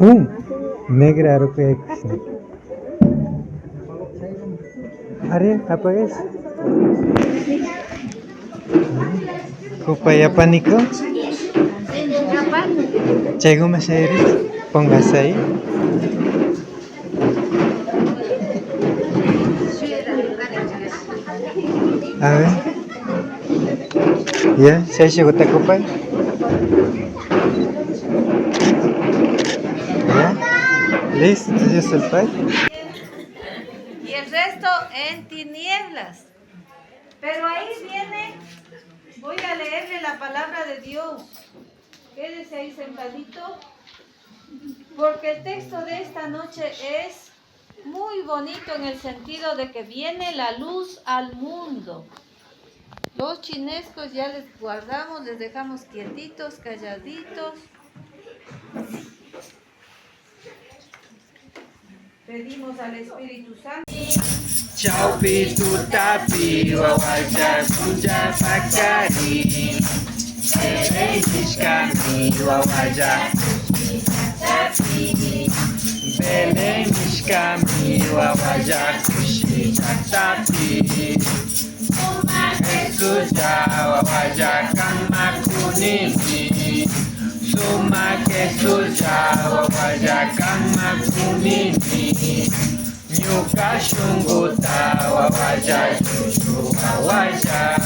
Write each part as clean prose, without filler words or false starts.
Negra rupiah. Are apa guys? Kupaya pánico. Cego más aire. Póngase ahí. A ver. Ya, saya siapa tak kupay? Ya. Listo, ya es el pay. Y el resto en tinieblas. Pero ahí viene, voy a leerle la palabra de Dios. Quédese ahí sentadito, porque el texto de esta noche es muy bonito en el sentido de que viene la luz al mundo. Los chinescos ya les guardamos, les dejamos quietitos, calladitos. Pedimos al Espíritu Santo. Chau pitu tapi wawajar puja pakari. Belenish kami wawajar tapi. Belenish kami wawajar kushi tapi. Jesus wawajar kang makunimi. Suma Jesus wawajar kang makunimi. Nyuka shunguta wawaja chuchu wawaja.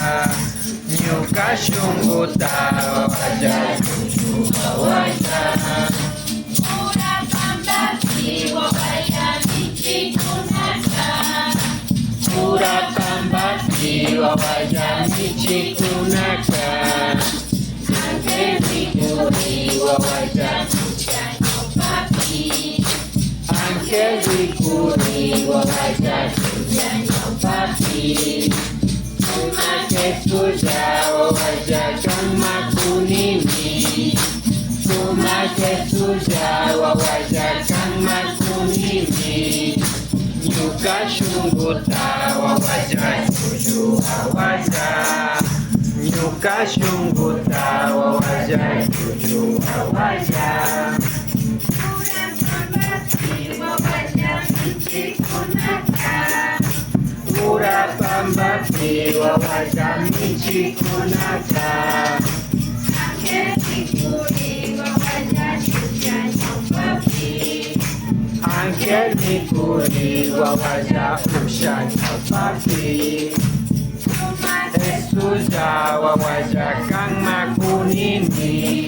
Nyuka shunguta wawaja chuchu wawaja. Mura pambaki wawaja michikunaka. Mura pambaki wawaja michikunaka. Anke mikuri wawaja kuchano papi. Angel Rikuri wawaja tujanyo papi. Suma kesuja wawaja kang makunimi. Suma kesuja wawaja kang makunimi. Nyuka shunguta wawaja tuju wawaja. Nyuka shunguta wawaja tuju wawaja. Mura pambaki wawaja michikunaka. Angel mikuri wawaja tujanyo papi. Angel mikuri wawaja ushanyo papi. Esuja wawaja kang makunini.